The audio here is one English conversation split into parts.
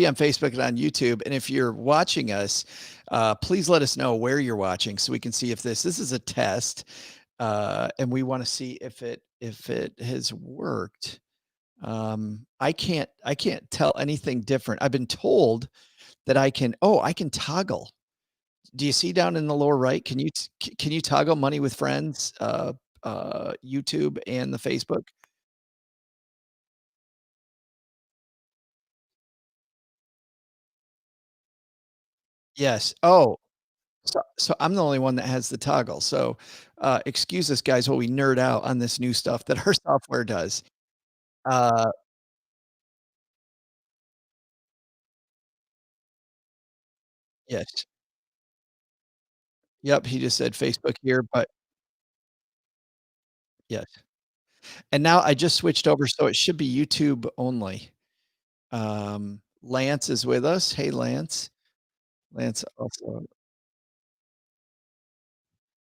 on Facebook and on YouTube. And if you're watching us, please let us know where you're watching so we can see if this is a test, and we want to see if it has worked. I can't tell anything different. I've been told that I can toggle. Do you see down in the lower right? Can you toggle Money with Friends, YouTube and the Facebook? Yes. Oh, so I'm the only one that has the toggle. So, excuse us, guys, while we nerd out on this new stuff that our software does. Uh, yes. Yep, he just said Facebook here, but yes. And now I just switched over, so it should be YouTube only. Lance is with us. Hey, Lance. Lance also.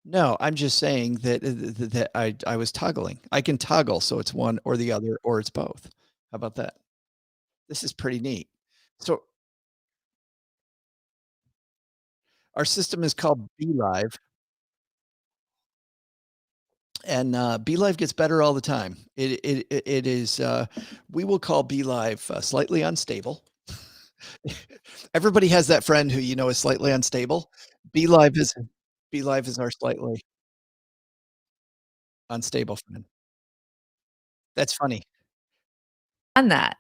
No, I'm just saying that I was toggling. I can toggle, so it's one or the other, or it's both. How about that? This is pretty neat. So our system is called BeLive, and BeLive gets better all the time. It is. We will call BeLive slightly unstable. Everybody has that friend who is slightly unstable. BeLive is BeLive is our slightly unstable friend. That's funny. On that.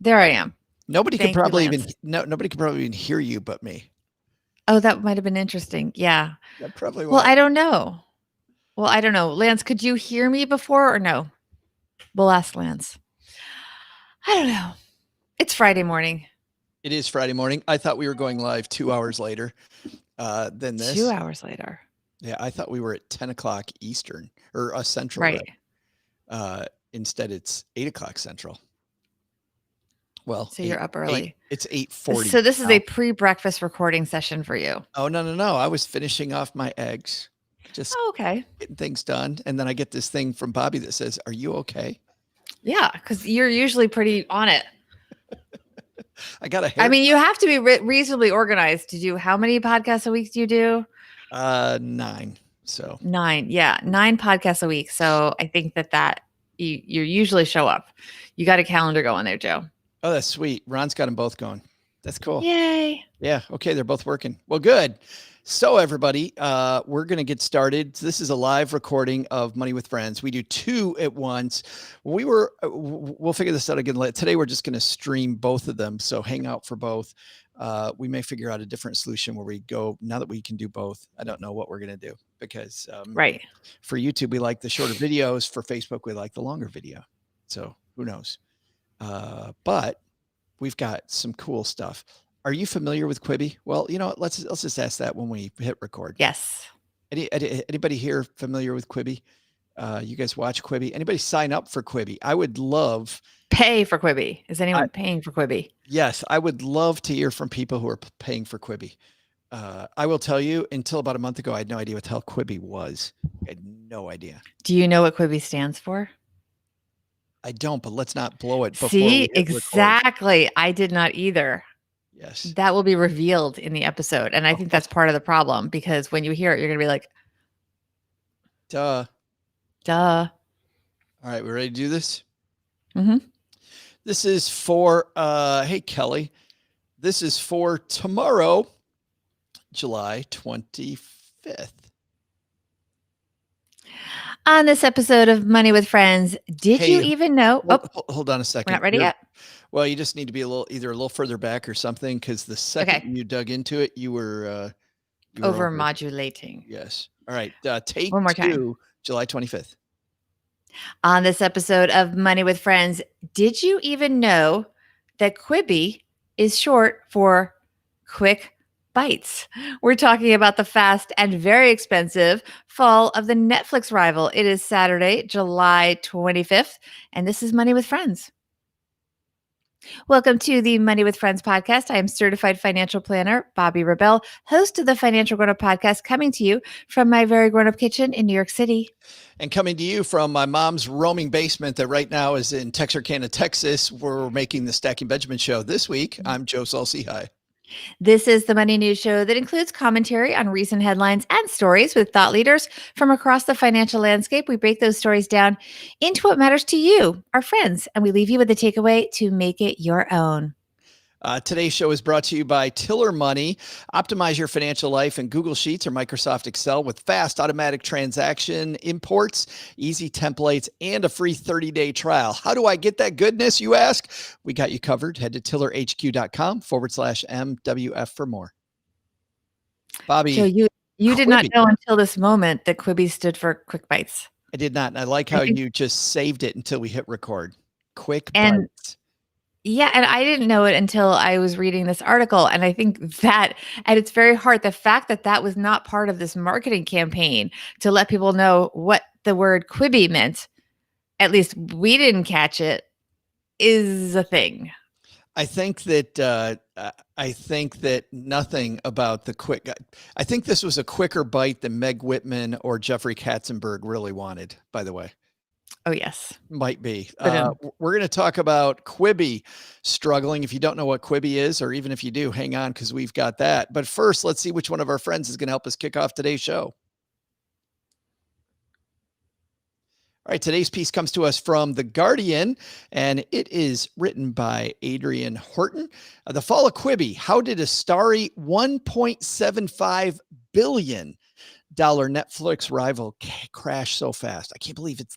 There I am. Nobody could Thank you, probably Lance. nobody could probably even hear you but me. Oh, that might have been interesting. Yeah. That probably Well, was. I don't know. Lance, could you hear me before or no? We'll ask Lance. I don't know. It's Friday morning. It is Friday morning. I thought we were going live 2 hours later than this. 2 hours later. Yeah, I thought we were at 10 o'clock Eastern or Central. Right. Instead, it's 8 o'clock Central. Well, so you're up early. It's 8:40. So this is a pre-breakfast recording session for you. Oh, no. I was finishing off my eggs. Just okay. Getting things done. And then I get this thing from Bobby that says, "Are you okay?" Yeah, because you're usually pretty on it. I got a haircut. I mean, you have to be reasonably organized to do. How many podcasts a week do you do? 9. So 9. Yeah, 9 podcasts a week. So I think that you usually show up. You got a calendar going there, Joe. Oh, that's sweet. Ron's got them both going. That's cool. Yay. Yeah. Okay. They're both working. Well, good. So everybody, we're going to get started. This is a live recording of Money with Friends. We do 2 at once. We'll figure this out again later. Today, we're just going to stream both of them. So hang out for both. We may figure out a different solution where we go, now that we can do both. I don't know what we're going to do because right. For YouTube, we like the shorter videos. For Facebook, we like the longer video. So who knows? But we've got some cool stuff. Are you familiar with Quibi? Well, let's just ask that when we hit record. Yes. Anybody here familiar with Quibi? You guys watch Quibi? Anybody sign up for Quibi? I would love pay for Quibi. Is anyone paying for Quibi? Yes, I would love to hear from people who are paying for Quibi. I will tell you, until about a month ago, I had no idea what the hell Quibi was. I had no idea. Do you know what Quibi stands for? I don't, but let's not blow it. See, exactly. Record. I did not either. Yes. That will be revealed in the episode. And I think that's part of the problem because when you hear it, you're going to be like, duh. All right. We ready to do this? Mm-hmm. This is for, hey, Kelly. This is for tomorrow, July 25th. On this episode of Money with Friends, did you even know? Hold on a second. We're not ready yet. Well, you just need to be either a little further back or something, because the second you dug into it, you were over modulating. Yes. All right. Take one more time. July 25th. On this episode of Money with Friends, did you even know that Quibi is short for quick bites? We're talking about the fast and very expensive fall of the Netflix rival. It is Saturday, July 25th, and this is Money with Friends. Welcome to the Money with Friends podcast. I am certified financial planner, Bobby Rebel, host of the Financial Grown Up podcast, coming to you from my very grown up kitchen in New York City. And coming to you from my mom's roaming basement that right now is in Texarkana, Texas, where we're making the Stacking Benjamin show. This week, I'm Joe Salsi. Hi. This is the Money News Show that includes commentary on recent headlines and stories with thought leaders from across the financial landscape. We break those stories down into what matters to you, our friends, and we leave you with a takeaway to make it your own. Today's show is brought to you by Tiller Money. Optimize your financial life in Google Sheets or Microsoft Excel with fast automatic transaction imports, easy templates, and a free 30-day trial. How do I get that goodness, you ask? We got you covered. Head to tillerhq.com/MWF for more. Bobby. Joe, you did not Quibi. know until this moment that Quibi stood for Quick Bites. I did not. And I like how you just saved it until we hit record. Quick And bites. yeah, and I didn't know it until I was reading this article. And I think that at its very heart, the fact that that was not part of this marketing campaign to let people know what the word Quibi meant, at least we didn't catch it, is a thing. I think that nothing about the quick. I think this was a quicker bite than Meg Whitman or Jeffrey Katzenberg really wanted. By the way, Oh, yes. might be. But, We're going to talk about Quibi struggling. If you don't know what Quibi is, or even if you do, hang on because we've got that. But first, let's see which one of our friends is going to help us kick off today's show. All right, today's piece comes to us from The Guardian, and it is written by Adrian Horton. The Fall of Quibi. How did a starry $1.75 billion Netflix rival crash so fast? I can't believe it's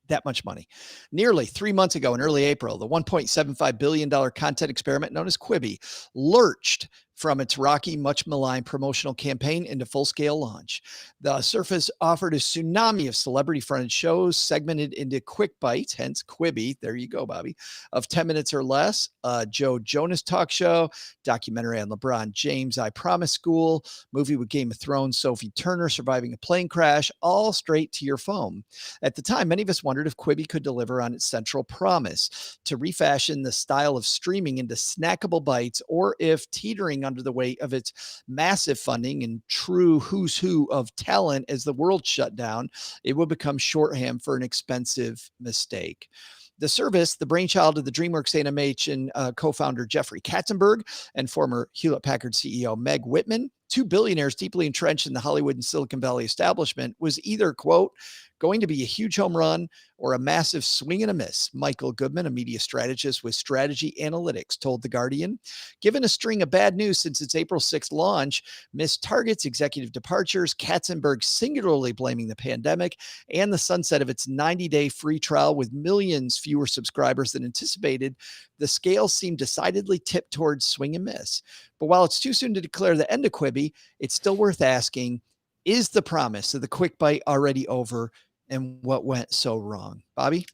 that much money. Nearly 3 months ago in early April, the $1.75 billion content experiment known as Quibi lurched from its rocky, much maligned promotional campaign into full-scale launch. The service offered a tsunami of celebrity-fronted shows segmented into quick bites, hence Quibi, there you go, Bobby, of 10 minutes or less, a Joe Jonas talk show, documentary on LeBron James, I Promise School, movie with Game of Thrones, Sophie Turner surviving a plane crash, all straight to your phone. At the time, many of us wondered if Quibi could deliver on its central promise to refashion the style of streaming into snackable bites, or if teetering under the weight of its massive funding and true who's who of talent as the world shut down, it would become shorthand for an expensive mistake. The service, the brainchild of the DreamWorks Animation co-founder Jeffrey Katzenberg and former Hewlett-Packard CEO Meg Whitman, two billionaires deeply entrenched in the Hollywood and Silicon Valley establishment, was either, quote, going to be a huge home run or a massive swing and a miss. Michael Goodman, a media strategist with Strategy Analytics, told The Guardian. Given a string of bad news since its April 6th launch, missed targets, executive departures, Katzenberg singularly blaming the pandemic, and the sunset of its 90-day free trial with millions fewer subscribers than anticipated, the scale seemed decidedly tipped towards swing and miss. But while it's too soon to declare the end of Quibi, it's still worth asking, is the promise of the quick bite already over? And what went so wrong? Bobby?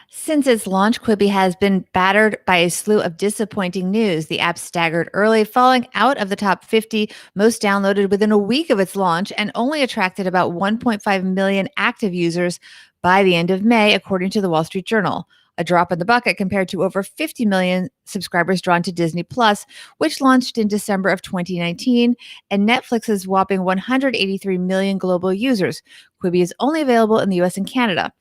Since its launch, Quibi has been battered by a slew of disappointing news. The app staggered early, falling out of the top 50 most downloaded within a week of its launch, and only attracted about 1.5 million active users by the end of May, according to the Wall Street Journal. A drop in the bucket compared to over 50 million subscribers drawn to Disney Plus, which launched in December of 2019, and Netflix's whopping 183 million global users. Quibi is only available in the US and Canada.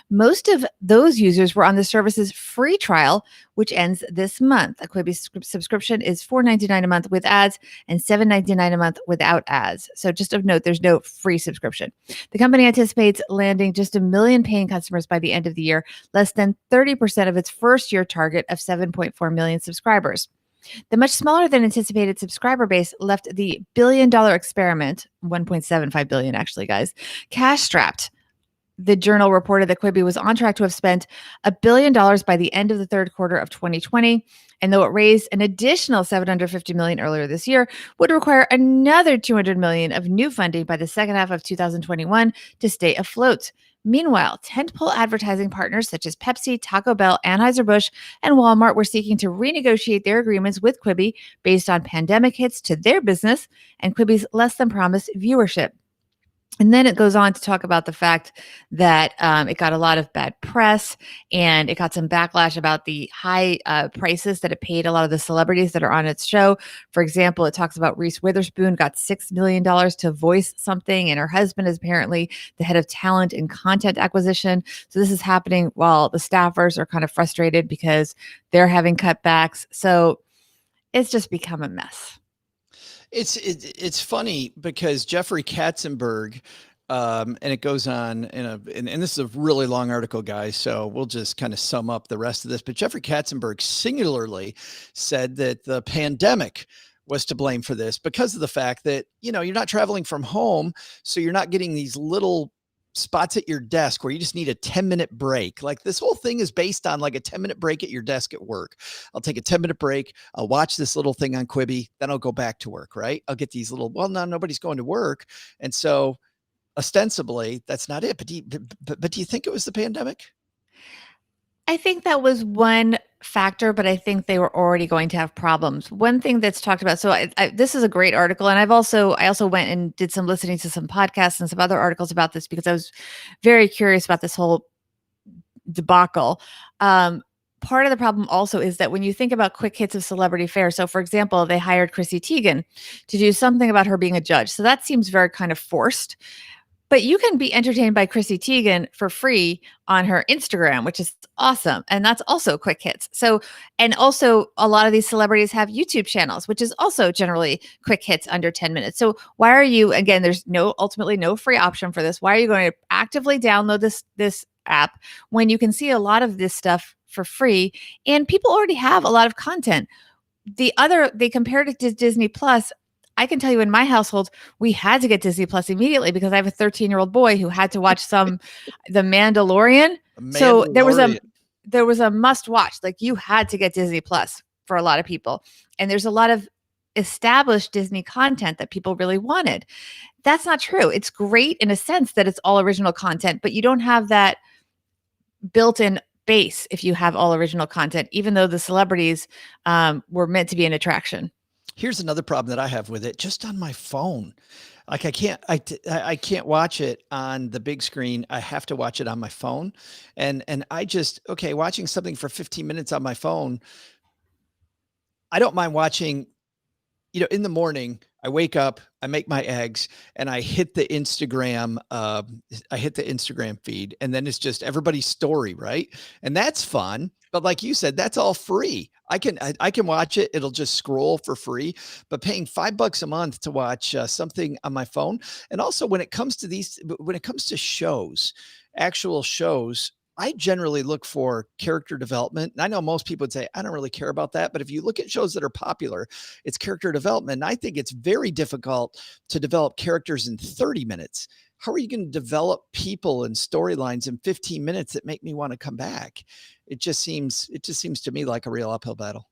Most of those users were on the service's free trial, which ends this month. A Quibi subscription is $4.99 a month with ads and $7.99 a month without ads. So just of note, there's no free subscription. The company anticipates landing just 1 million paying customers by the end of the year, less than 30% of its first-year target of 7.4 million subscribers. The much smaller than anticipated subscriber base left the billion-dollar experiment, 1.75 billion actually, guys, cash-strapped. The Journal reported that Quibi was on track to have spent $1 billion by the end of the third quarter of 2020. And though it raised an additional $750 million earlier this year, would require another $200 million of new funding by the second half of 2021 to stay afloat. Meanwhile, tentpole advertising partners such as Pepsi, Taco Bell, Anheuser-Busch, and Walmart were seeking to renegotiate their agreements with Quibi based on pandemic hits to their business and Quibi's less than promised viewership. And then it goes on to talk about the fact that it got a lot of bad press, and it got some backlash about the high prices that it paid a lot of the celebrities that are on its show. For example, it talks about Reese Witherspoon got $6 million to voice something, and her husband is apparently the head of talent and content acquisition. So this is happening while the staffers are kind of frustrated because they're having cutbacks. So it's just become a mess. It's funny because Jeffrey Katzenberg, and it goes on and this is a really long article, guys. So we'll just kind of sum up the rest of this. But Jeffrey Katzenberg singularly said that the pandemic was to blame for this because of the fact that, you're not traveling from home. So you're not getting these little spots at your desk where you just need a 10-minute break. Like this whole thing is based on like a 10-minute break at your desk at work. I'll take a 10-minute break. I'll watch this little thing on Quibi. Then I'll go back to work, right? I'll get these little, well, no, nobody's going to work. And so ostensibly that's not it. But do you think it was the pandemic? I think that was one factor, but I think they were already going to have problems. One thing that's talked about, so this is a great article, and I also went and did some listening to some podcasts and some other articles about this because I was very curious about this whole debacle. Part of the problem also is that when you think about quick hits of celebrity fare, so for example, they hired Chrissy Teigen to do something about her being a judge. So that seems very kind of forced. But you can be entertained by Chrissy Teigen for free on her Instagram, which is awesome. And that's also quick hits. So, and also a lot of these celebrities have YouTube channels, which is also generally quick hits under 10 minutes. So why are you, again, there's ultimately no free option for this. Why are you going to actively download this app when you can see a lot of this stuff for free? And people already have a lot of content. They compared it to Disney Plus. I can tell you in my household, we had to get Disney Plus immediately because I have a 13-year-old boy who had to watch The Mandalorian. So there was a must watch. Like you had to get Disney Plus for a lot of people. And there's a lot of established Disney content that people really wanted. That's not true. It's great in a sense that it's all original content, but you don't have that built-in base if you have all original content, even though the celebrities were meant to be an attraction. Here's another problem that I have with it, just on my phone. Like I can't watch it on the big screen. I have to watch it on my phone. And I just, okay, watching something for 15 minutes on my phone. I don't mind watching, in the morning, I wake up, I make my eggs, and I hit the Instagram feed, and then it's just everybody's story, right? And that's fun. But like you said, that's all free. I can watch it. It'll just scroll for free, but paying $5 a month to watch something on my phone. And also when it comes to shows, actual shows, I generally look for character development. And I know most people would say, I don't really care about that. But if you look at shows that are popular, it's character development. And I think it's very difficult to develop characters in 30 minutes. How are you going to develop people and storylines in 15 minutes that make me want to come back? It just seems to me like a real uphill battle.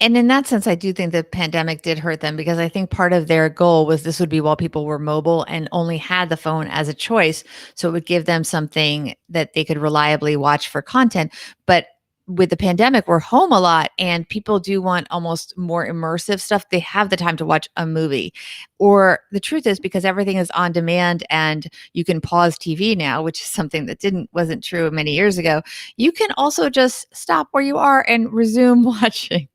And in that sense, I do think the pandemic did hurt them because I think part of their goal was this would be while people were mobile and only had the phone as a choice. So it would give them something that they could reliably watch for content. But with the pandemic, we're home a lot and people do want almost more immersive stuff. They have the time to watch a movie. Or the truth is, because everything is on demand and you can pause TV now, which is something that wasn't true many years ago, you can also just stop where you are and resume watching.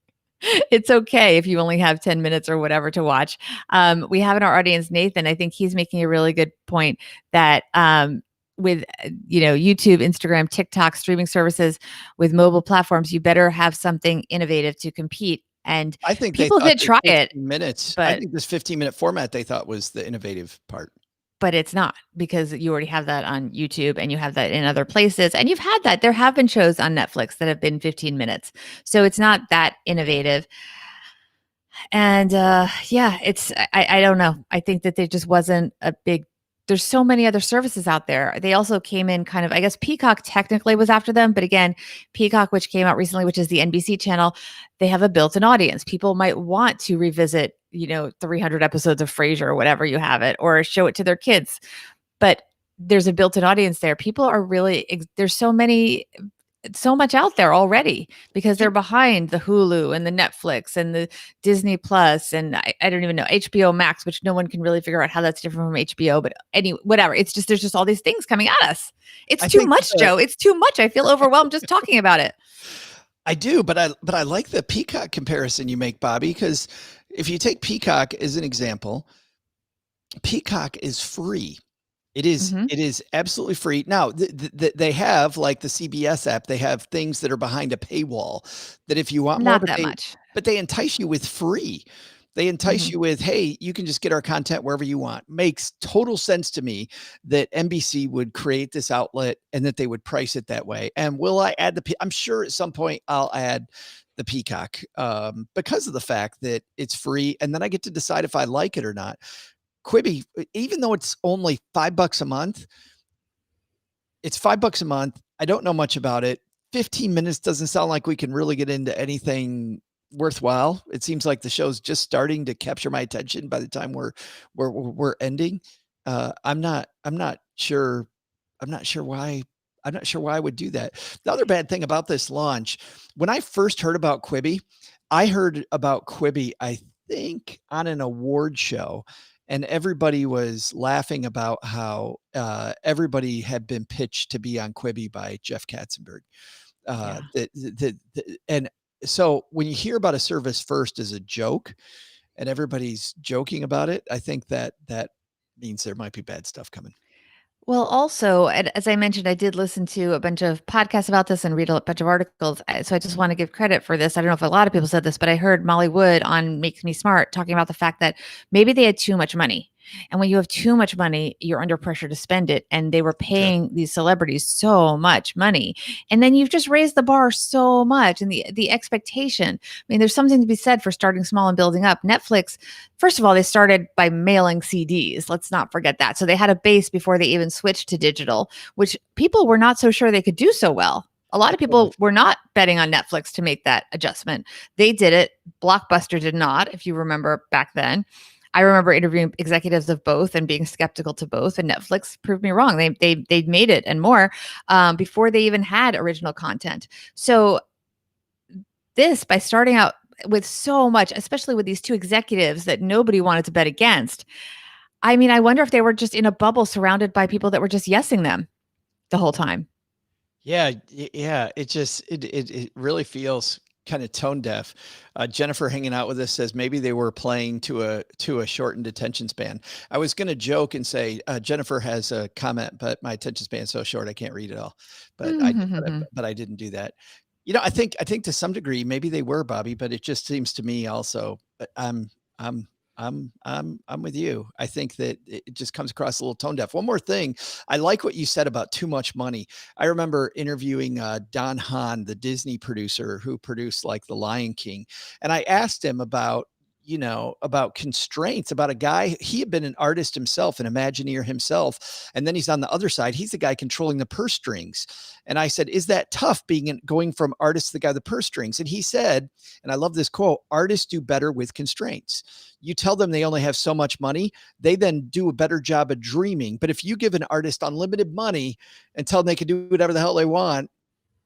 It's okay if you only have 10 minutes or whatever to watch. We have in our audience, Nathan, I think he's making a really good point that with YouTube, Instagram, TikTok, streaming services, with mobile platforms, you better have something innovative to compete. And I think people did try it. I think this 15-minute format they thought was the innovative part. But it's not, because you already have that on YouTube and you have that in other places. And you've had that. There have been shows on Netflix that have been 15 minutes. So it's not that innovative. And I don't know. I think that there just wasn't there's so many other services out there. They also came in kind of, I guess Peacock technically was after them. But again, Peacock, which came out recently, which is the NBC channel, they have a built-in audience. People might want to revisit 300 episodes of Frasier or whatever you have it, or show it to their kids. But there's a built-in audience there. People are really, there's so many so much out there already because they're behind the Hulu and the Netflix and the Disney Plus and I don't even know HBO Max, which no one can really figure out how that's different from HBO. But anyway, whatever. It's just there's just all these things coming at us. It's I too think much, Joe. It's too much. I feel overwhelmed just talking about it. I do, but I like the Peacock comparison you make, Bobby, because if you take Peacock as an example, Peacock is free. Hmm. It is absolutely free. Now, they have like the CBS app, they have things that are behind a paywall that if you want more, Not that much. but they entice you with free. They entice Hmm. you with, hey, you can just get our content wherever you want. Makes total sense to me that NBC would create this outlet and that they would price it that way. And will I add I'm sure at some point I'll add the Peacock because of the fact that it's free and then I get to decide if I like it or not. Quibi, even though it's only $5 a month, it's $5 a month. I don't know much about it. 15 minutes doesn't sound like we can really get into anything worthwhile. It seems like the show's just starting to capture my attention by the time we're ending. I'm not sure. I'm not sure why. I'm not sure why I would do that. The other bad thing about this launch, when I first heard about Quibi, I heard about Quibi, I think, on an award show, and everybody was laughing about how everybody had been pitched to be on Quibi by Jeff Katzenberg. Yeah. And so when you hear about a service first as a joke, and everybody's joking about it, I think that means there might be bad stuff coming. Well, also, as I mentioned, I did listen to a bunch of podcasts about this and read a bunch of articles. So I just want to give credit for this. I don't know if a lot of people said this, but I heard Molly Wood on Makes Me Smart talking about the fact that maybe they had too much money. And when you have too much money, you're under pressure to spend it. And they were Sure. paying these celebrities so much money. And then you've just raised the bar so much and the expectation. I mean, there's something to be said for starting small and building up. Netflix, first of all, they started by mailing CDs. Let's not forget that. So they had a base before they even switched to digital, which people were not so sure they could do so well. A lot of Totally. people were not betting on Netflix to make that adjustment. They did it. Blockbuster did not, if you remember back then. I remember interviewing executives of both and being skeptical to both, and Netflix proved me wrong. They made it and more before they even had original content. So this by starting out with so much, especially with these two executives that nobody wanted to bet against. I mean, I wonder if they were just in a bubble surrounded by people that were just yesing them the whole time. Yeah, yeah. It really feels kind of tone deaf. Jennifer hanging out with us says maybe they were playing to a shortened attention span. I was going to joke and say Jennifer has a comment, but my attention span is so short I can't read it all. But I didn't do that. I think to some degree maybe they were, Bobby, but it just seems to me also. I'm I'm with you. I think that it just comes across a little tone deaf. One more thing, I like what you said about too much money. I remember interviewing Don Hahn, the Disney producer who produced like The Lion King, and I asked him about about constraints, about a guy. He had been an artist himself, an Imagineer himself, and then he's on the other side. He's the guy controlling the purse strings. And I said, "Is that tough going from artist to the guy with the purse strings?" And he said, and I love this quote: "Artists do better with constraints. You tell them they only have so much money, they then do a better job of dreaming. But if you give an artist unlimited money and tell them they can do whatever the hell they want,"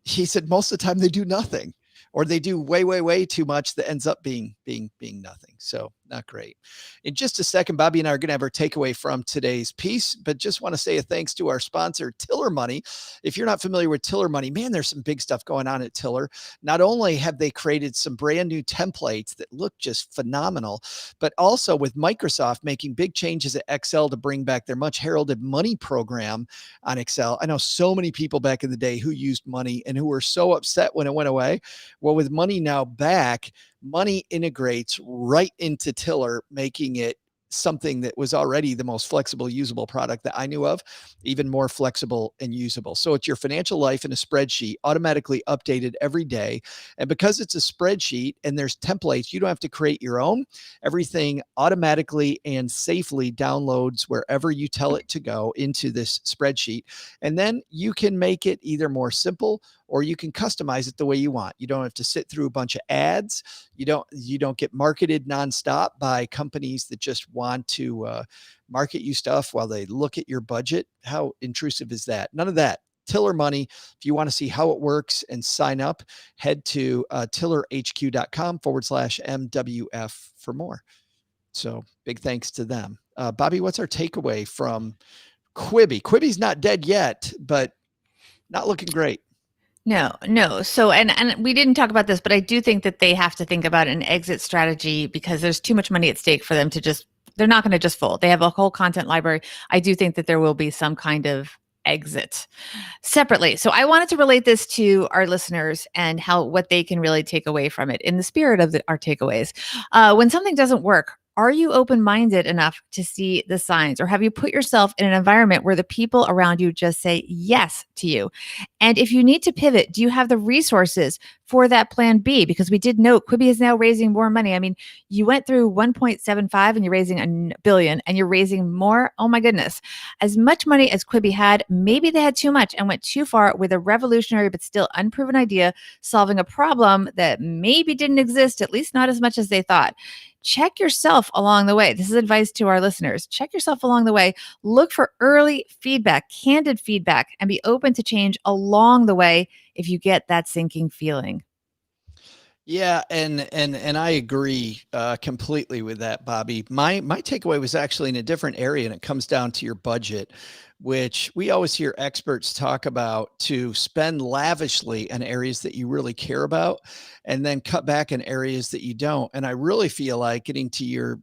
he said, "most of the time they do nothing, or they do way, way, way too much that ends up being nothing." So not great. In just a second, Bobby and I are going to have our takeaway from today's piece, but just want to say a thanks to our sponsor, Tiller Money. If you're not familiar with Tiller Money, man, there's some big stuff going on at Tiller. Not only have they created some brand new templates that look just phenomenal, but also with Microsoft making big changes at Excel to bring back their much heralded money program on Excel. I know so many people back in the day who used money and who were so upset when it went away. Well, with money now back, money integrates right into Tiller, making it something that was already the most flexible, usable product that I knew of, even more flexible and usable. So it's your financial life in a spreadsheet, automatically updated every day. And because it's a spreadsheet and there's templates, you don't have to create your own. Everything automatically and safely downloads wherever you tell it to go into this spreadsheet. And then you can make it either more simple or you can customize it the way you want. You don't have to sit through a bunch of ads. You don't get marketed nonstop by companies that just want to market you stuff while they look at your budget. How intrusive is that? None of that. Tiller Money. If you want to see how it works and sign up, head to tillerhq.com/MWF for more. So big thanks to them. Bobby, what's our takeaway from Quibi? Quibi's not dead yet, but not looking great. No, no. So, and we didn't talk about this, but I do think that they have to think about an exit strategy because there's too much money at stake for them to just, they're not going to just fold. They have a whole content library. I do think that there will be some kind of exit separately. So I wanted to relate this to our listeners and how what they can really take away from it in the spirit of our takeaways. When something doesn't work, are you open-minded enough to see the signs, or have you put yourself in an environment where the people around you just say yes to you? And if you need to pivot, do you have the resources for that plan B? Because we did note Quibi is now raising more money. I mean, you went through 1.75 and you're raising a billion and you're raising more. Oh my goodness. As much money as Quibi had, maybe they had too much and went too far with a revolutionary but still unproven idea, solving a problem that maybe didn't exist, at least not as much as they thought. Check yourself along the way. This is advice to our listeners. Check yourself along the way. Look for early feedback, candid feedback, and be open to change along the way if you get that sinking feeling. Yeah, and I agree completely with that, Bobby. My takeaway was actually in a different area, and it comes down to your budget, which we always hear experts talk about, to spend lavishly in areas that you really care about, and then cut back in areas that you don't. And I really feel like, getting to your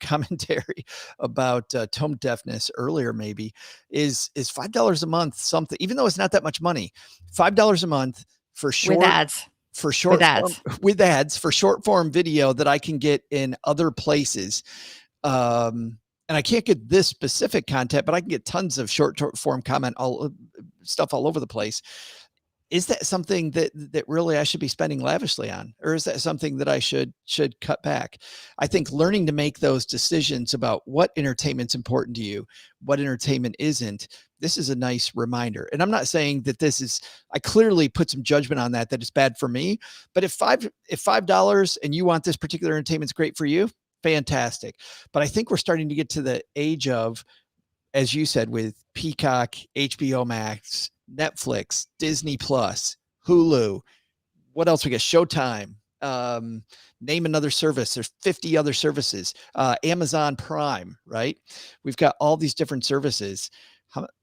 commentary about tone deafness earlier, maybe is $5 a month something, even though it's not that much money. $5 a month for With short ads. for With short form ads. with ads for short form video that I can get in other places. And I can't get this specific content, but I can get tons of short form comment, all stuff all over the place. Is that something that really I should be spending lavishly on, or is that something that I should cut back? I think learning to make those decisions about what entertainment's important to you, what entertainment isn't. This is a nice reminder. And I'm not saying that this is, I clearly put some judgment on that it's bad for me. But if $5 and you want this particular entertainment's great for you, fantastic. But I think we're starting to get to the age of, as you said, with Peacock, HBO Max, Netflix, Disney Plus, Hulu, what else we got? Showtime. Name another service. There's 50 other services. Amazon Prime, right? We've got all these different services.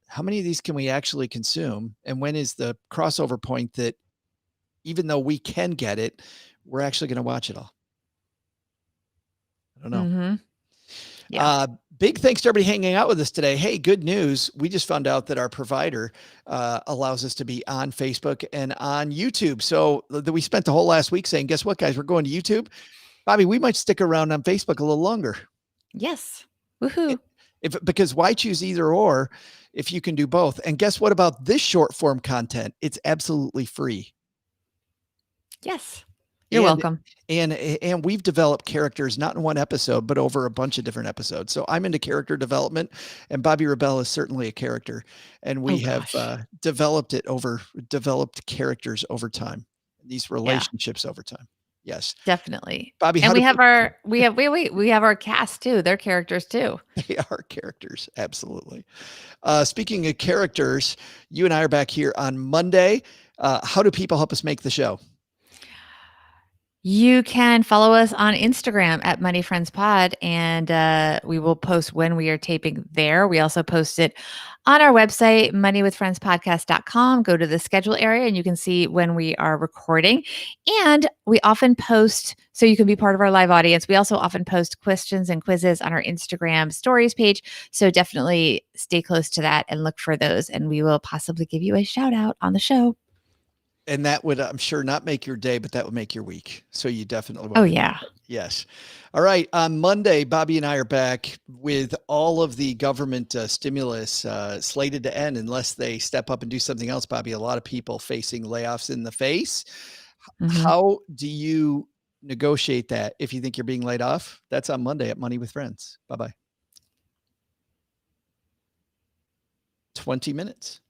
How many of these can we actually consume? And when is the crossover point that, even though we can get it, we're actually going to watch it all? I don't know. Mm-hmm. Yeah. Big thanks to everybody hanging out with us today. Hey, good news. We just found out that our provider allows us to be on Facebook and on YouTube. So we spent the whole last week saying, guess what, guys, we're going to YouTube. Bobby, we might stick around on Facebook a little longer. Yes. Woohoo. Because why choose either or if you can do both? And guess what about this short form content? It's absolutely free. Yes. You're welcome. And we've developed characters, not in one episode, but over a bunch of different episodes. So I'm into character development, and Bobby Rebell is certainly a character. And we have developed characters over time, these relationships over time. Yes, definitely. Bobby, and we have our cast too. They're characters too. They are characters. Absolutely. Speaking of characters, you and I are back here on Monday. How do people help us make the show? You can follow us on Instagram at Money Friends Pod, and we will post when we are taping there. We also post it on our website, moneywithfriendspodcast.com. Go to the schedule area and you can see when we are recording. And we often post, so you can be part of our live audience. We also often post questions and quizzes on our Instagram stories page. So definitely stay close to that and look for those. And we will possibly give you a shout out on the show. And that would, I'm sure, not make your day, but that would make your week. So you definitely want. Oh, yeah. Yes. All right. On Monday, Bobby and I are back with all of the government stimulus slated to end unless they step up and do something else, Bobby. A lot of people facing layoffs in the face. Mm-hmm. How do you negotiate that if you think you're being laid off? That's on Monday at Money with Friends. Bye-bye. 20 minutes.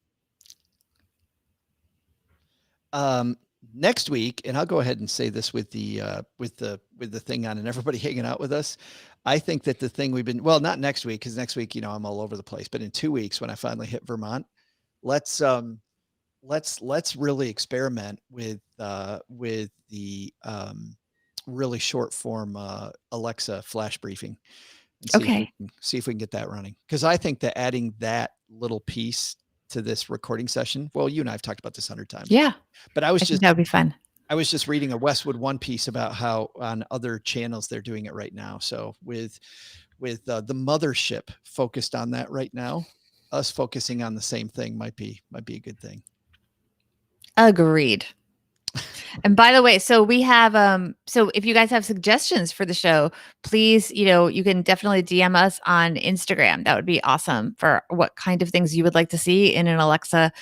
Next week, and I'll go ahead and say this with the thing on and everybody hanging out with us. I think that the thing we've been, well, not next week, because next week, I'm all over the place, but in 2 weeks when I finally hit Vermont, let's let's really experiment with the really short form Alexa flash briefing and Okay. see if we can get that running. Because I think that adding that little piece to this recording session, well, you and I've talked about this 100 times, Yeah. but I think that would be fun. I was just reading a Westwood One piece about how on other channels they're doing it right now. So with the mothership focused on that right now, us focusing on the same thing might be a good thing. Agreed. And by the way, so we have so if you guys have suggestions for the show, please, you can definitely DM us on Instagram. That would be awesome for what kind of things you would like to see in an Alexa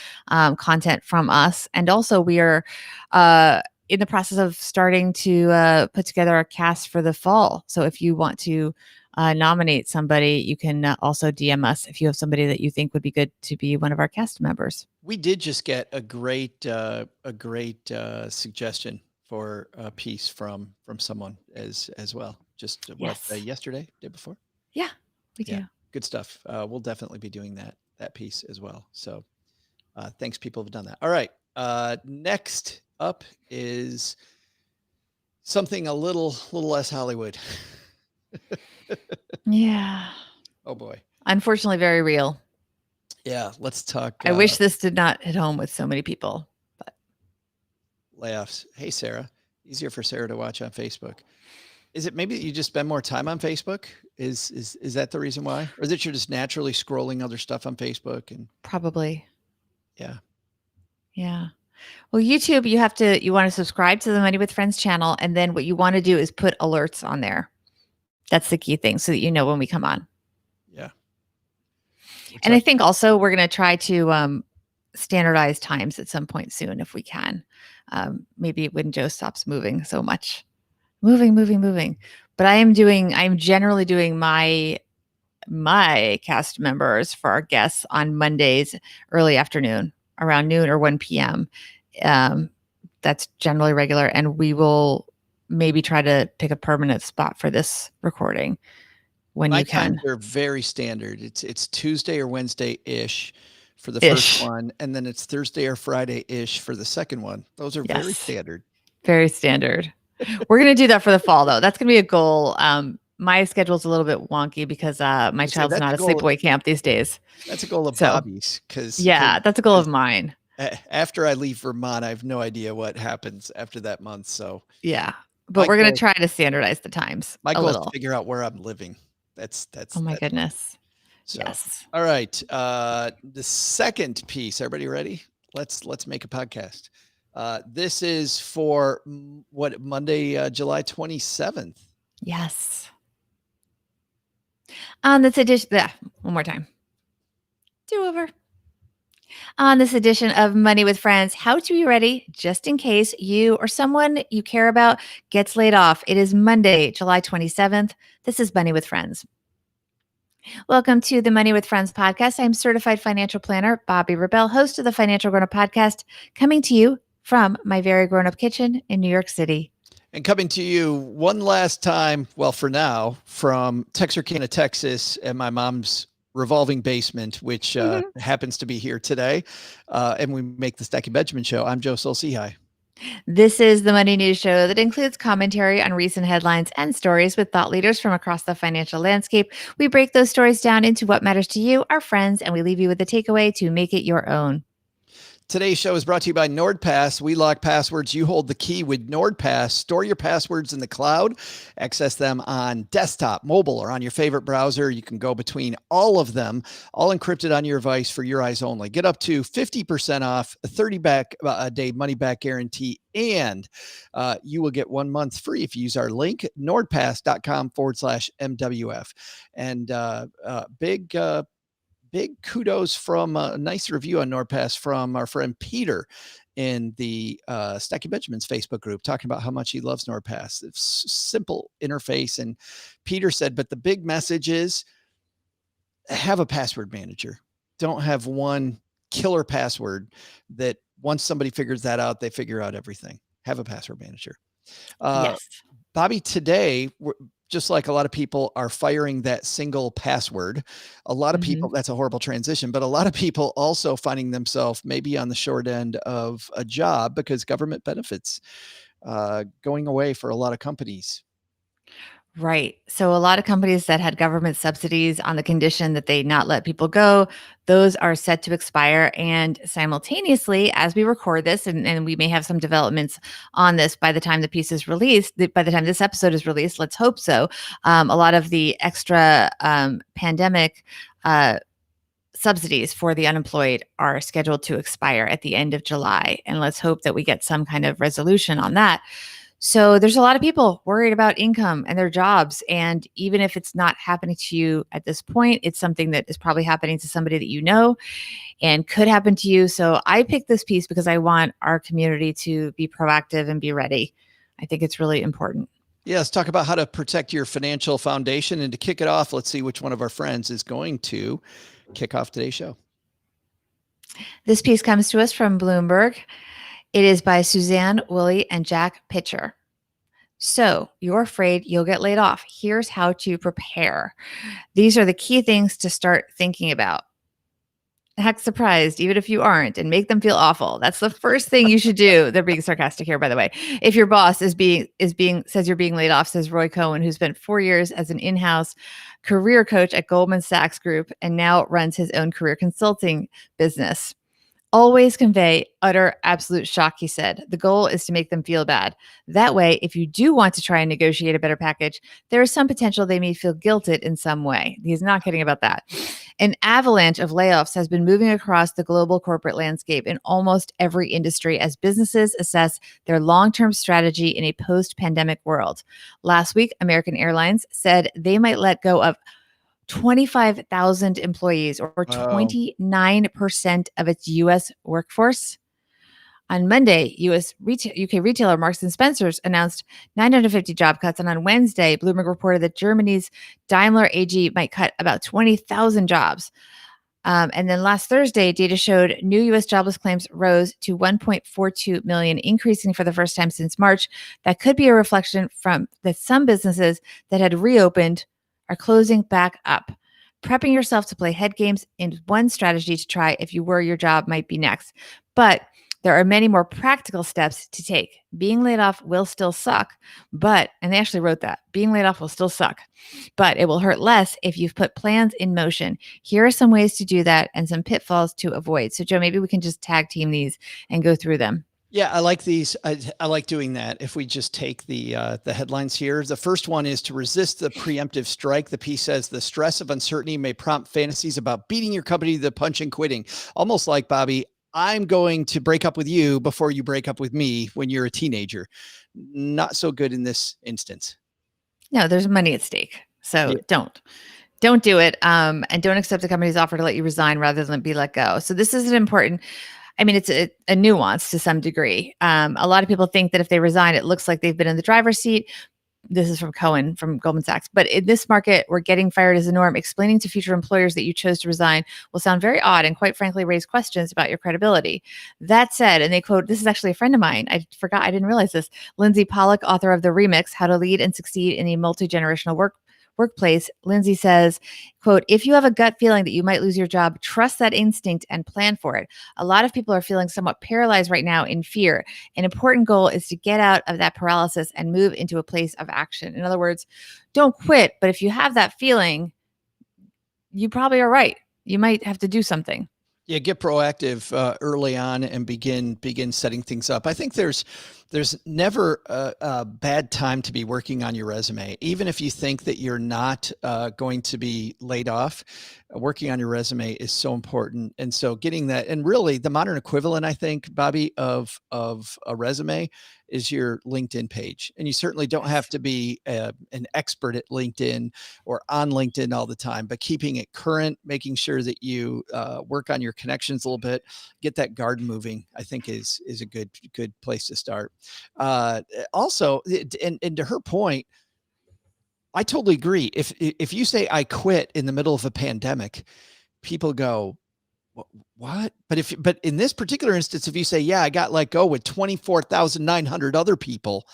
content from us. And also we are in the process of starting to put together a cast for the fall. So if you want to nominate somebody, you can also DM us if you have somebody that you think would be good to be one of our cast members. We did just get a great suggestion for a piece from someone as well. Just Yes. yesterday, day before. Yeah, we do. Yeah, good stuff. We'll definitely be doing that piece as well. So thanks, people who've done that. All right. Next up is something a little less Hollywood. Yeah. Oh boy. Unfortunately, very real. Yeah, let's talk. I wish this did not hit home with so many people, but layoffs. Hey, Sarah. Easier for Sarah to watch on Facebook. Is it maybe that you just spend more time on Facebook? Is that the reason why, or is it you're just naturally scrolling other stuff on Facebook? And probably. Yeah. Yeah. Well, YouTube, you want to subscribe to the Money with Friends channel, and then what you want to do is put alerts on there. That's the key thing, so that you know when we come on. Yeah. And I think also we're going to try to standardize times at some point soon if we can. Maybe when Joe stops moving so much. Moving. But I'm generally doing my cast members for our guests on Mondays early afternoon around noon or 1 p.m. That's generally regular, and we will maybe try to pick a permanent spot for this recording when my you can. times are very standard. It's Tuesday or Wednesday ish for the first one, and then it's Thursday or Friday ish for the second one. Those are very standard. Very standard. We're going to do that for the fall, though. That's going to be a goal. My schedule's a little bit wonky because my child's not at sleepaway camp these days. That's a goal of Bobby's. Yeah, that's a goal of mine. After I leave Vermont, I have no idea what happens after that month. So yeah, but we're going to try to standardize the times. My goal is to figure out where I'm living. That's oh my goodness. So, yes. All right. The second piece. Everybody ready? Let's make a podcast. This is for what, Monday, July 27th. Yes. On this edition, one more time. Do over. On this edition of Money with Friends, how to be ready just in case you or someone you care about gets laid off. It is Monday, July 27th. This is Money with Friends. Welcome to the Money with Friends podcast. I'm certified financial planner, Bobby Rebell, host of the Financial Grown Up podcast, coming to you from my very grown up kitchen in New York City. And coming to you one last time, well, for now, from Texarkana, Texas, and my mom's revolving basement, which happens to be here today. And we make the Stacky Benjamin Show. I'm Joe Solsihai. This is the Money News Show that includes commentary on recent headlines and stories with thought leaders from across the financial landscape. We break those stories down into what matters to you, our friends, and we leave you with a takeaway to make it your own. Today's show is brought to you by NordPass. We lock passwords. You hold the key with NordPass. Store your passwords in the cloud. Access them on desktop, mobile, or on your favorite browser. You can go between all of them, all encrypted on your device for your eyes only. Get up to 50% off, a 30-day money-back guarantee, and you will get 1 month free if you use our link, nordpass.com/MWF. And big kudos from a nice review on NordPass from our friend Peter in the Stacky Benjamin's Facebook group, talking about how much he loves NordPass. It's simple interface. And Peter said, but the big message is have a password manager. Don't have one killer password that once somebody figures that out, they figure out everything. Have a password manager. Yes. Bobby, today, just like a lot of people are firing that single password. A lot of people, Mhm. that's a horrible transition, but a lot of people also finding themselves maybe on the short end of a job because government benefits going away for a lot of companies. Right. So a lot of companies that had government subsidies on the condition that they not let people go, those are set to expire. And simultaneously, as we record this, and we may have some developments on this by the time the piece is released, by the time this episode is released, let's hope so. A lot of the extra pandemic subsidies for the unemployed are scheduled to expire at the end of July. And let's hope that we get some kind of resolution on that. So there's a lot of people worried about income and their jobs. And even if it's not happening to you at this point, it's something that is probably happening to somebody that you know and could happen to you. So I picked this piece because I want our community to be proactive and be ready. I think it's really important. Yeah, let's talk about how to protect your financial foundation. And to kick it off, let's see which one of our friends is going to kick off today's show. This piece comes to us from Bloomberg. It is by Suzanne Woolley and Jack Pitcher. So you're afraid you'll get laid off. Here's how to prepare. These are the key things to start thinking about. Act surprised, even if you aren't, and make them feel awful. That's the first thing you should do. They're being sarcastic here, by the way. If your boss is being says you're being laid off, says Roy Cohen, who spent 4 years as an in-house career coach at Goldman Sachs Group and now runs his own career consulting business. Always convey utter absolute shock, he said. The goal is to make them feel bad. That way, if you do want to try and negotiate a better package, there is some potential they may feel guilted in some way. He's not kidding about that. An avalanche of layoffs has been moving across the global corporate landscape in almost every industry as businesses assess their long-term strategy in a post-pandemic world. Last week, American Airlines said they might let go of 25,000 employees, or Wow. 29% of its US workforce. On Monday, UK retailer Marks and Spencer's announced 950 job cuts, and on Wednesday, Bloomberg reported that Germany's Daimler AG might cut about 20,000 jobs. And then last Thursday, data showed new U.S. jobless claims rose to 1.42 million, increasing for the first time since March. That could be a reflection from that some businesses that had reopened are closing back up. Prepping yourself to play head games is one strategy to try if you worry your job might be next. But there are many more practical steps to take. Being laid off will still suck, and they actually wrote that, being laid off will still suck, but it will hurt less if you've put plans in motion. Here are some ways to do that and some pitfalls to avoid. So, Joe, maybe we can just tag team these and go through them. Yeah, I like these. I like doing that. If we just take the headlines here, the first one is to resist the preemptive strike. The piece says the stress of uncertainty may prompt fantasies about beating your company to the punch and quitting. Almost like, Bobby, I'm going to break up with you before you break up with me when you're a teenager. Not so good in this instance. No, there's money at stake. So Yeah. don't do it. And don't accept the company's offer to let you resign rather than be let go. So this is an important, I mean, it's a nuance to some degree. A lot of people think that if they resign, it looks like they've been in the driver's seat. This is from Cohen from Goldman Sachs. But in this market where getting fired is the norm, explaining to future employers that you chose to resign will sound very odd and quite frankly raise questions about your credibility. That said, and they quote, this is actually a friend of mine. I forgot, I didn't realize this. Lindsay Pollock, author of The Remix, How to Lead and Succeed in a Multi-Generational Workplace. Lindsay says, quote, if you have a gut feeling that you might lose your job, trust that instinct and plan for it. A lot of people are feeling somewhat paralyzed right now in fear. An important goal is to get out of that paralysis and move into a place of action. In other words, don't quit, but if you have that feeling, you probably are right. You might have to do something. Yeah, get proactive early on and begin setting things up. I think there's never a bad time to be working on your resume, even if you think that you're not going to be laid off. Working on your resume is so important, and so getting that, and really the modern equivalent, I think, Bobby, of a resume is your LinkedIn page. And you certainly don't have Yes. to be an expert at LinkedIn or on LinkedIn all the time, but keeping it current, making sure that you work on your connections a little bit, get that garden moving, I think is a good place to start. Also, and to her point, I totally agree. If you say I quit in the middle of a pandemic, people go, what? But in this particular instance, if you say, yeah, I got let go with 24,900 other people,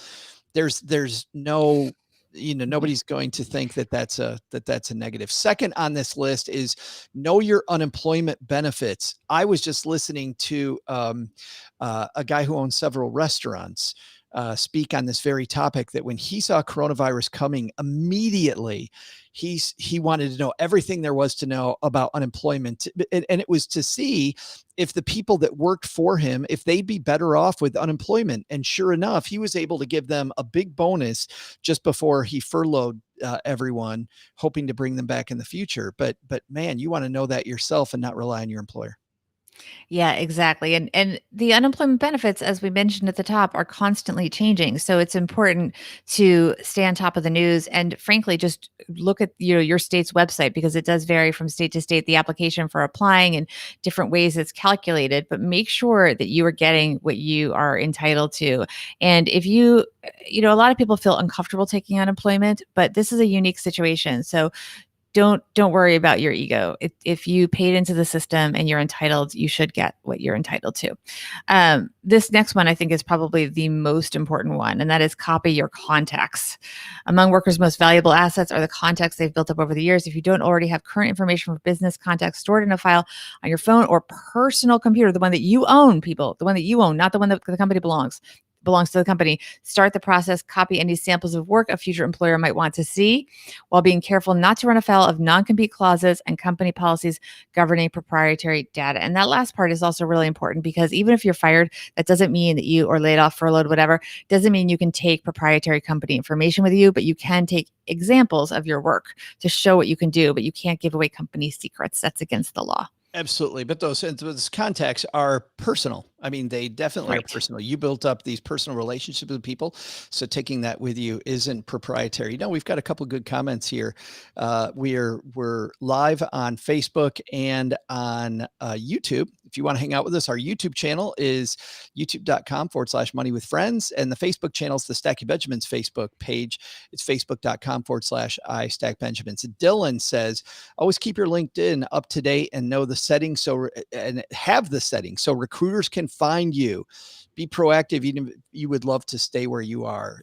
there's no Yeah. nobody's going to think that that's a negative. Second on this list is know your unemployment benefits. I was just listening to a guy who owns several restaurants speak on this very topic, that when he saw coronavirus coming, immediately he wanted to know everything there was to know about unemployment, and it was to see if the people that worked for him, if they'd be better off with unemployment. And sure enough, he was able to give them a big bonus just before he furloughed everyone, hoping to bring them back in the future. But man, you want to know that yourself and not rely on your employer. Yeah, exactly. And the unemployment benefits, as we mentioned at the top, are constantly changing. So it's important to stay on top of the news and frankly just look at your state's website, because it does vary from state to state, the application for applying and different ways it's calculated, but make sure that you are getting what you are entitled to. And if a lot of people feel uncomfortable taking unemployment, but this is a unique situation. So don't worry about your ego. If you paid into the system and you're entitled, you should get what you're entitled to. This next one I think is probably the most important one, and that is copy your contacts. Among workers' most valuable assets are the contacts they've built up over the years. If you don't already have current information for business contacts stored in a file on your phone or personal computer, the one that you own, people, the one that you own, not the one that the company belongs to the company. Start the process. Copy any samples of work a future employer might want to see, while being careful not to run afoul of non-compete clauses and company policies governing proprietary data. And that last part is also really important, because even if you're fired, that doesn't mean that you or laid off, furloughed, whatever, doesn't mean you can take proprietary company information with you, but you can take examples of your work to show what you can do, but you can't give away company secrets. That's against the law. Absolutely. But those contacts are personal. I mean, they definitely are Right. personal. You built up these personal relationships with people. So taking that with you isn't proprietary. No, we've got a couple good comments here. We're live on Facebook and on YouTube. If you want to hang out with us, our YouTube channel is youtube.com/money with friends. And the Facebook channel is the Stacky Benjamins Facebook page. It's facebook.com/I Stack Benjamins. Dylan says, always keep your LinkedIn up to date and know the settings, and have the settings so recruiters can find you. Be proactive, even if you would love to stay where you are.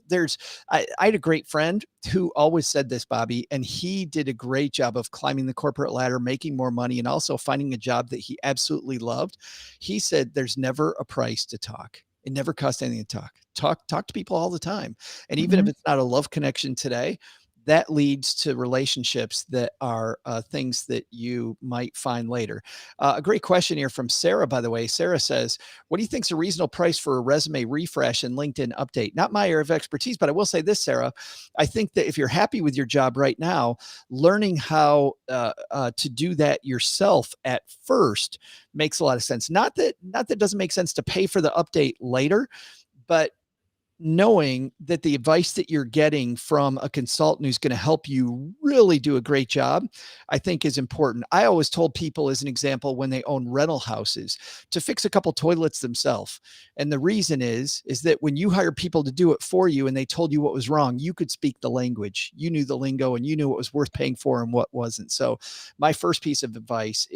I had a great friend who always said this, Bobby, and he did a great job of climbing the corporate ladder, making more money, and also finding a job that he absolutely loved. He said, there's never a price to talk. It never costs anything to talk to people all the time. And even if Mhm. it's not a love connection today, that leads to relationships that are things that you might find later. A great question here from Sarah, by the way. Sarah says, what do you think is a reasonable price for a resume refresh and LinkedIn update? Not my area of expertise, but I will say this, Sarah. I think that if you're happy with your job right now, learning how to do that yourself at first makes a lot of sense. Not that doesn't make sense to pay for the update later, but knowing that the advice that you're getting from a consultant who's going to help you really do a great job, I think is important. I always told people, as an example, when they own rental houses, to fix a couple toilets themselves. And the reason is that when you hire people to do it for you and they told you what was wrong, you could speak the language, you knew the lingo, and you knew what was worth paying for and what wasn't. So my first piece of advice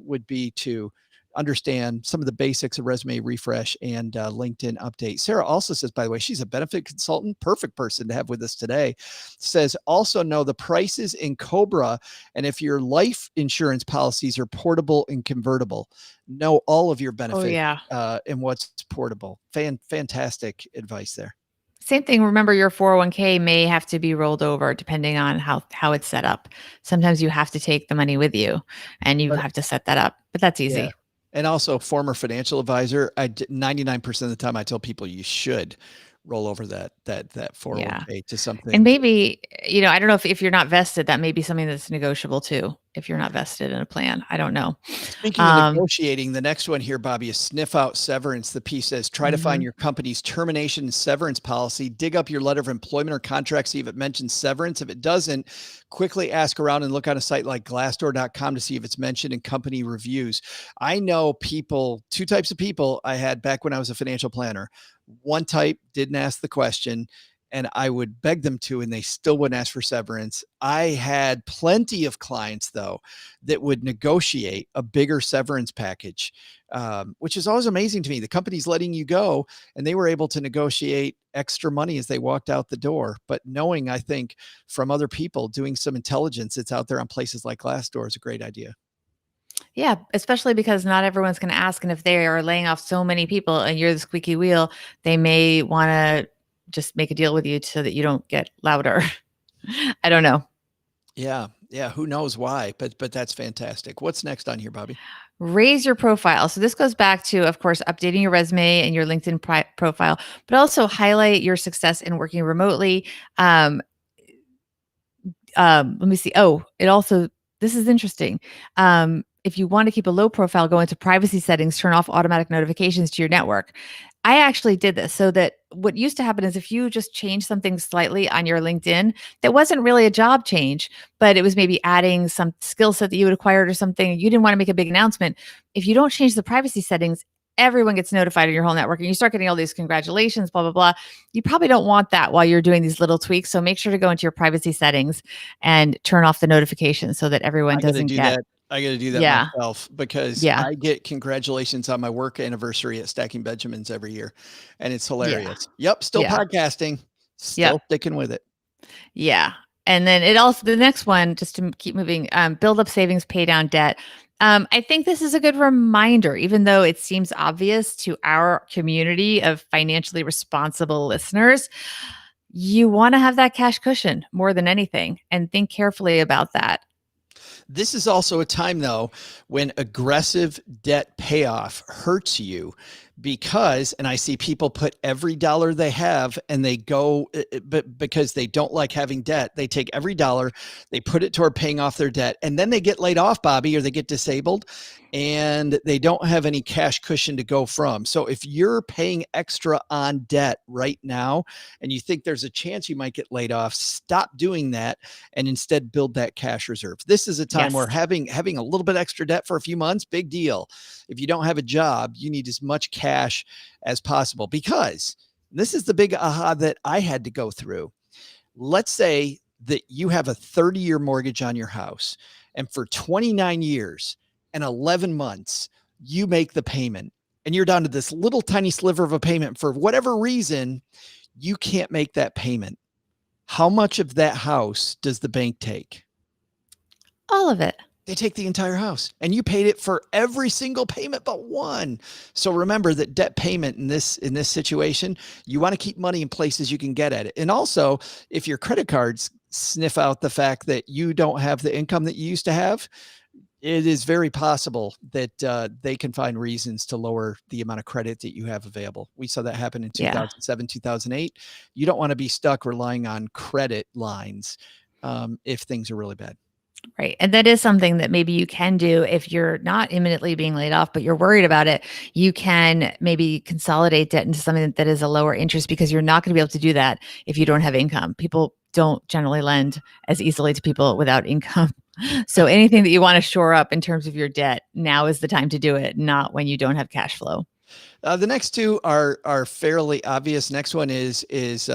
would be to understand some of the basics of resume refresh and LinkedIn update. Sarah also says, by the way, she's a benefit consultant, perfect person to have with us today. Says also know the prices in Cobra, and if your life insurance policies are portable and convertible, know all of your Oh, benefits yeah. and what's portable. Fantastic advice there. Same thing. Remember, your 401k may have to be rolled over depending on how it's set up. Sometimes you have to take the money with you and you But have to set that up, but that's yeah. easy. And also former financial advisor. 99% of the time I tell people you should roll over that Yeah. 401k to And something. maybe, I don't know if you're not vested, that may be something that's negotiable too. If you're not vested in a plan, I don't know. Speaking of Um, negotiating, the next one here, Bobby, is sniff out severance. The piece says, try to find mhm. your company's termination and severance policy, dig up your letter of employment or contract, see if it mentions severance. If it doesn't, quickly ask around and look on a site like glassdoor.com to see if it's mentioned in company reviews. I know people, two types of people I had back when I was a financial planner. One type didn't ask the question, and I would beg them to, and they still wouldn't ask for severance. I had plenty of clients, though, that would negotiate a bigger severance package, which is always amazing to me. The company's letting you go, and they were able to negotiate extra money as they walked out the door. But knowing, I think, from other people, doing some intelligence that's out there on places like Glassdoor is a great idea. Yeah, especially because not everyone's going to ask. And if they are laying off so many people and you're the squeaky wheel, they may want to just make a deal with you so that you don't get louder. I don't know. Yeah. Yeah. Who knows why? But that's fantastic. What's next on here, Bobby? Raise your profile. So this goes back to, of course, updating your resume and your LinkedIn profile, but also highlight your success in working remotely. Let me see. Oh, it also, this is interesting. If you want to keep a low profile, go into privacy settings, turn off automatic notifications to your network. I actually did this so that what used to happen is if you just change something slightly on your LinkedIn, that wasn't really a job change, but it was maybe adding some skill set that you had acquired or something. You didn't want to make a big announcement. If you don't change the privacy settings, everyone gets notified in your whole network and you start getting all these congratulations, blah, blah, blah. You probably don't want that while you're doing these little tweaks. So make sure to go into your privacy settings and turn off the notifications so that everyone I got to doesn't do get, that. I got to do that yeah, myself because yeah, I get congratulations on my work anniversary at Stacking Benjamins every year, and it's yeah, hilarious. Yep, still yeah, podcasting, yep, still sticking with it. yeah. And then it also, the next one, just to keep moving, build up savings, pay down debt. I think this is a good reminder, even though it seems obvious to our community of financially responsible listeners. You want to have that cash cushion more than anything and think carefully about that. This is also a time, though, when aggressive debt payoff hurts you because, and I see people put every dollar they have and they go, but because they don't like having debt, they take every dollar, they put it toward paying off their debt, and then they get laid off, Bobby, or they get disabled and they don't have any cash cushion to go from. So if you're paying extra on debt right now and you think there's a chance you might get laid off, stop doing that and instead build that cash reserve. This is a time where Yes. having a little bit extra debt for a few months, big deal. If you don't have a job, you need as much cash as possible, because this is the big aha that I had to go through. Let's say that you have a 30-year mortgage on your house, and for 29 years and 11 months, you make the payment, and you're down to this little tiny sliver of a payment. For whatever reason, you can't make that payment. How much of that house does the bank take? All of it. They take the entire house, and you paid it for every single payment but one. So remember that debt payment in this situation, you want to keep money in places you can get at it. And also, if your credit cards sniff out the fact that you don't have the income that you used to have, it is very possible that they can find reasons to lower the amount of credit that you have available. We saw that happen in Yeah. 2007, 2008. You don't want to be stuck relying on credit lines if things are really bad. Right. And that is something that maybe you can do if you're not imminently being laid off, but you're worried about it. You can maybe consolidate debt into something that is a lower interest, because you're not going to be able to do that if you don't have income. People don't generally lend as easily to people without income. So anything that you want to shore up in terms of your debt, now is the time to do it, not when you don't have cash flow. The next two are fairly obvious. Next one is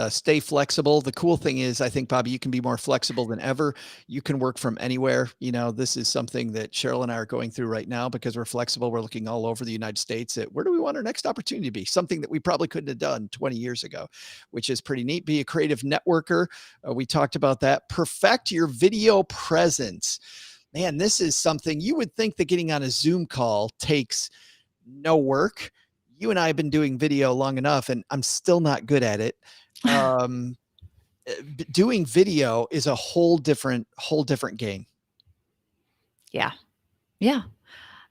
stay flexible. The cool thing is, I think, Bobby, you can be more flexible than ever. You can work from anywhere. You know, this is something that Cheryl and I are going through right now because we're flexible. We're looking all over the United States at where do we want our next opportunity to be? Something that we probably couldn't have done 20 years ago, which is pretty neat. Be a creative networker. We talked about that. Perfect your video presence. Man, this is something you would think that getting on a Zoom call takes no work. You and I have been doing video long enough, and I'm still not good at it. Doing video is a whole different game. Yeah. Yeah.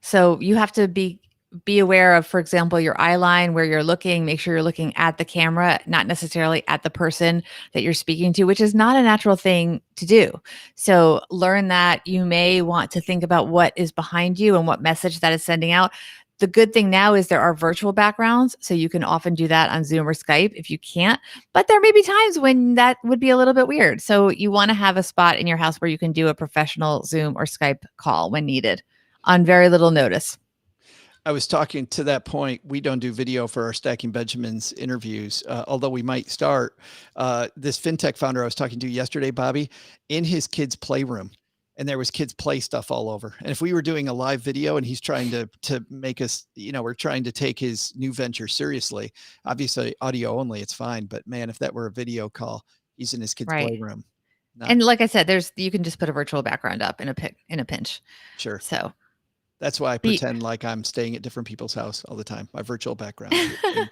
So you have to be aware of, for example, your eye line, where you're looking. Make sure you're looking at the camera, not necessarily at the person that you're speaking to, which is not a natural thing to do. So learn that. You may want to think about what is behind you and what message that is sending out. The good thing now is there are virtual backgrounds, so you can often do that on Zoom or Skype if you can't. But there may be times when that would be a little bit weird. So you want to have a spot in your house where you can do a professional Zoom or Skype call when needed on very little notice. I was talking to that point. We don't do video for our Stacking Benjamins interviews, although we might start. This fintech founder I was talking to yesterday, Bobby, in his kids' playroom, and there was kids' play stuff all over. And if we were doing a live video and he's trying to make us, we're trying to take his new venture seriously. Obviously, audio only, it's fine. But man, if that were a video call, he's in his kids' Right. playroom. Not And like I said, you can just put a virtual background up in a pinch. sure. So That's why I be pretend like I'm staying at different people's house all the time. My virtual backgrounds will change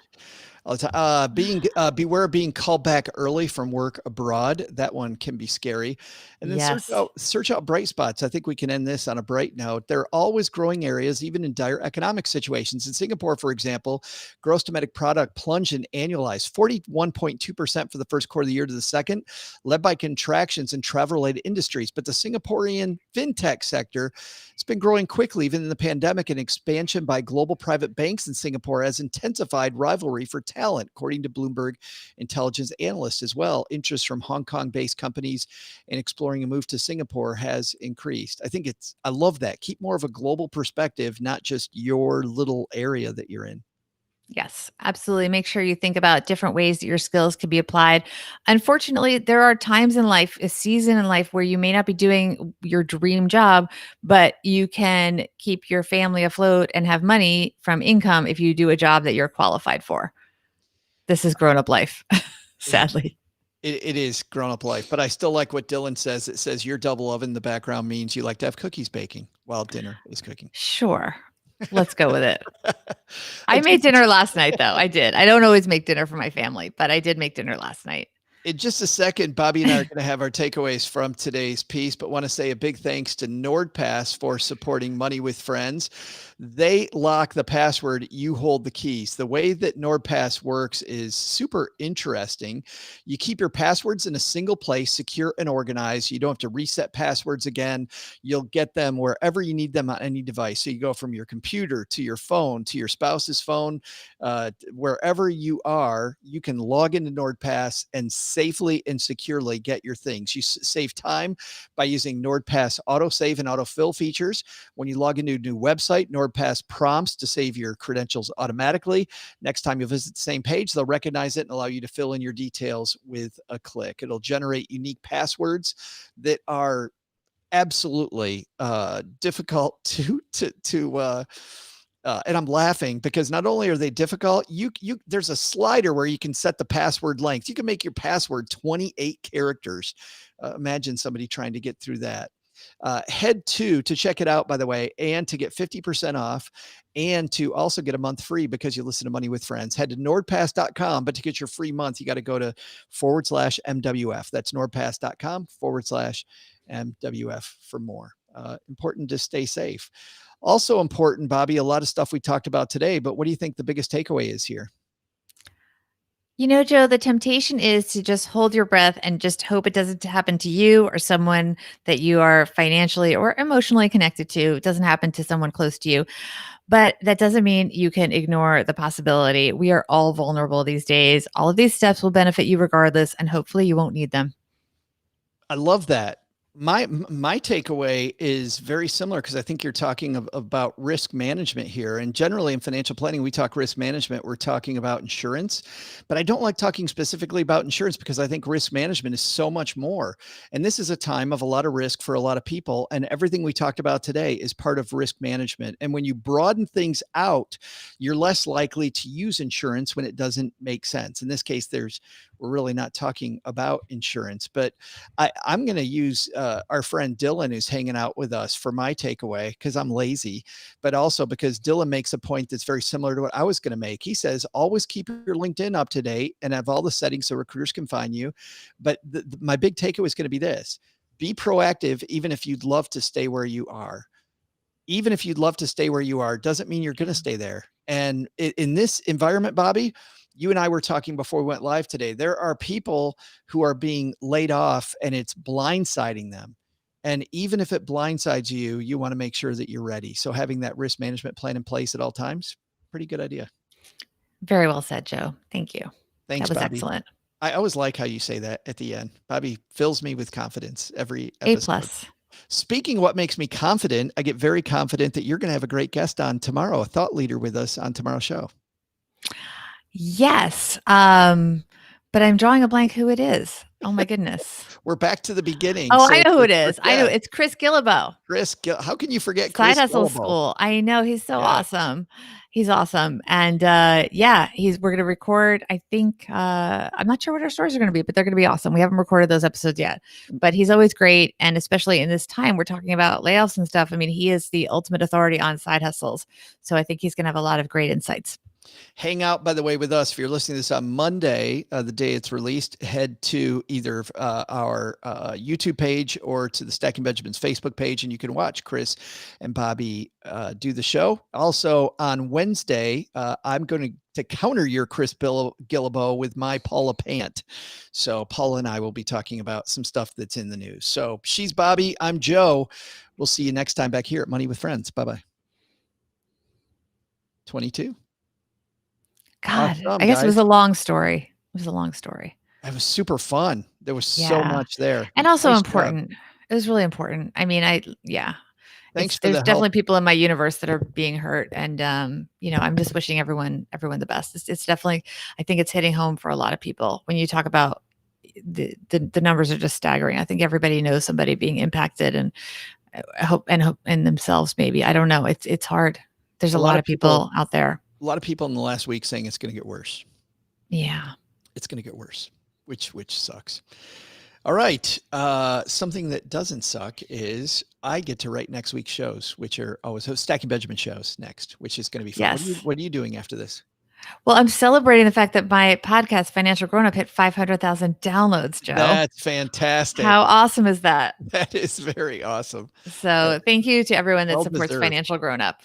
all the time. Beware of being called back early from work abroad. That one can be scary. And then yes. search out bright spots. I think we can end this on a bright note. There are always growing areas, even in dire economic situations. In Singapore, for example, gross domestic product plunged and annualized 41.2% for the first quarter of the year to the second, led by contractions in travel-related industries. But the Singaporean fintech sector has been growing quickly, even in the pandemic, and expansion by global private banks in Singapore has intensified rivalry for talent, according to Bloomberg intelligence analysts as well. Interest from Hong Kong-based companies in exploring a move to Singapore has increased. I love that. Keep more of a global perspective, not just your little area that you're in. Yes, absolutely. Make sure you think about different ways that your skills could be applied. Unfortunately, there are times in life, a season in life where you may not be doing your dream job, but you can keep your family afloat and have money from income if you do a job that you're qualified for. This is grown up life, It, sadly. it is grown up life, but I still like what Dylan says. It says your double oven in the background means you like to have cookies baking while dinner is cooking. Sure. Let's go with it. I I do made dinner last night, though. I did. I don't always make dinner for my family, but I did make dinner last night. In just a second, Bobby and I are going to have our takeaways from today's piece, but want to say a big thanks to NordPass for supporting Money with Friends. They lock the password, you hold the keys. The way that NordPass works is super interesting. You keep your passwords in a single place, secure and organized. You don't have to reset passwords again. You'll get them wherever you need them on any device. So you go from your computer to your phone to your spouse's phone, wherever you are, you can log into NordPass and safely and securely get your things. You save time by using NordPass autosave and autofill features. When you log into a new website, NordPass prompts to save your credentials automatically. Next time you visit the same page, they'll recognize it and allow you to fill in your details with a click. It'll generate unique passwords that are absolutely difficult and I'm laughing because not only are they difficult, there's a slider where you can set the password length. You can make your password 28 characters. Imagine somebody trying to get through that. Head to check it out, by the way, and to get 50% off and to also get a month free because you listen to Money with Friends. Head to nordpass.com, but to get your free month, you got to go to /MWF. That's nordpass.com /MWF for more. Important to stay safe. Also important, Bobby, a lot of stuff we talked about today, but what do you think the biggest takeaway is here? You know, Joe, the temptation is to just hold your breath and just hope it doesn't happen to you or someone that you are financially or emotionally connected to. It doesn't happen to someone close to you. But that doesn't mean you can ignore the possibility. We are all vulnerable these days. All of these steps will benefit you regardless, and hopefully you won't need them. I love that. My takeaway is very similar because I think you're talking about risk management here. And generally in financial planning, we talk risk management. We're talking about insurance, but I don't like talking specifically about insurance because I think risk management is so much more. And this is a time of a lot of risk for a lot of people. And everything we talked about today is part of risk management. And when you broaden things out, you're less likely to use insurance when it doesn't make sense. In this case, we're really not talking about insurance, but I'm going to use our friend Dylan, who's hanging out with us, for my takeaway because I'm lazy, but also because Dylan makes a point that's very similar to what I was going to make. He says, always keep your LinkedIn up to date and have all the settings so recruiters can find you. But my big takeaway is going to be this: be proactive, even if you'd love to stay where you are. Even if you'd love to stay where you are, doesn't mean you're going to stay there. And in this environment, Bobby, you and I were talking before we went live today. There are people who are being laid off and it's blindsiding them. And even if it blindsides you, you want to make sure that you're ready. So having that risk management plan in place at all times, pretty good idea. Very well said, Joe. Thank you. Thanks, That was Bobby. excellent. I always like how you say that at the end. Bobby fills me with confidence every A episode. plus. Speaking of what makes me confident, I get very confident that you're going to have a great guest on tomorrow, a thought leader with us on tomorrow's show. Yes. But I'm drawing a blank who it is. Oh my goodness. We're back to the beginning. Oh, So I know who it it's is. I know it's Chris Gillibo. Chris, how can you forget Side Chris Hustle Gillibo? School. I know he's so Yeah. awesome. He's awesome. And yeah, we're gonna record, I think I'm not sure what our stories are gonna be, but they're gonna be awesome. We haven't recorded those episodes yet. But he's always great. And especially in this time we're talking about layoffs and stuff. I mean, he is the ultimate authority on side hustles. So I think he's gonna have a lot of great insights. Hang out, by the way, with us. If you're listening to this on Monday, the day it's released, head to either our YouTube page or to the Stacking Benjamins Facebook page, and you can watch Chris and Bobby do the show. Also, on Wednesday, I'm going to counter your Chris Gillibo with my Paula Pant. So Paula and I will be talking about some stuff that's in the news. So she's Bobby. I'm Joe. We'll see you next time back here at Money with Friends. Bye-bye. 22. God, Awesome, I guess guys. it was a long story. It was a long story. It was super fun. There was so much there. And also Nice important. job. It was really important. I mean, Thanks for there's the definitely help. people in my universe that are being hurt. And I'm just wishing everyone the best. It's definitely, I think it's hitting home for a lot of people. When you talk about the numbers are just staggering. I think everybody knows somebody being impacted, and hope in themselves, maybe. I don't know. It's hard. There's a lot of people out there. A lot of people in the last week saying it's going to get worse. Yeah. It's going to get worse, which sucks. All right. Something that doesn't suck is I get to write next week's shows, which are always Stacking Benjamin shows next, which is going to be fun. Yes. What are you doing after this? Well, I'm celebrating the fact that my podcast, Financial Grown Up, hit 500,000 downloads, Joe. That's fantastic. How awesome is that? That is very awesome. So thank you to everyone that supports deserved. Financial Grown Up.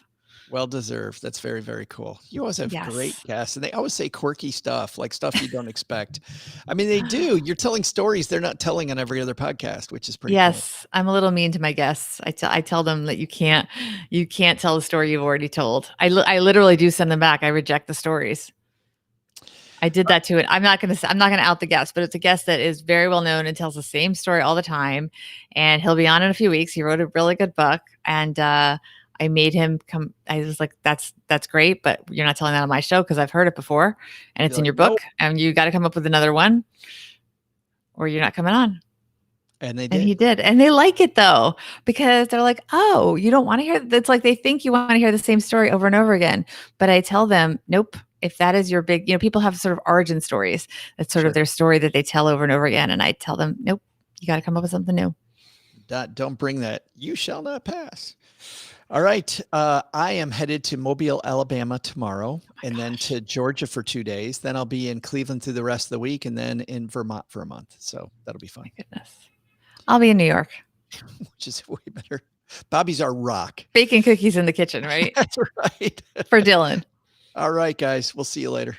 Well deserved. That's very, very cool. You always have great Yes. guests, and they always say quirky stuff, like stuff you don't expect. I mean, they do. You're telling stories they're not telling on every other podcast, which is pretty cool. Yes, I'm a little mean to my guests. I tell them that you can't tell a story you've already told. I literally do send them back. I reject the stories. I did that to it. I'm not going to out the guest, but it's a guest that is very well known and tells the same story all the time. And he'll be on in a few weeks. He wrote a really good book, and I made him come. I was like, that's great, but you're not telling that on my show because I've heard it before, and it's in your book, and you got to come up with another one, or you're not coming on. And they did. And he did. And they like it though, because they're like, oh, you don't want to hear. It's like they think you want to hear the same story over and over again. But I tell them, nope. If that is your big, people have sort of origin stories. That's sort of their story that they tell over and over again. And I tell them, nope, you got to come up with something new. Don't bring that. You shall not pass. All right. I am headed to Mobile, Alabama tomorrow, and then to Georgia for 2 days. Then I'll be in Cleveland through the rest of the week, and then in Vermont for a month. So that'll be fun. My goodness. I'll be in New York. Which is way better. Bobby's our rock. Baking cookies in the kitchen, right? That's right. For Dylan. All right, guys. We'll see you later.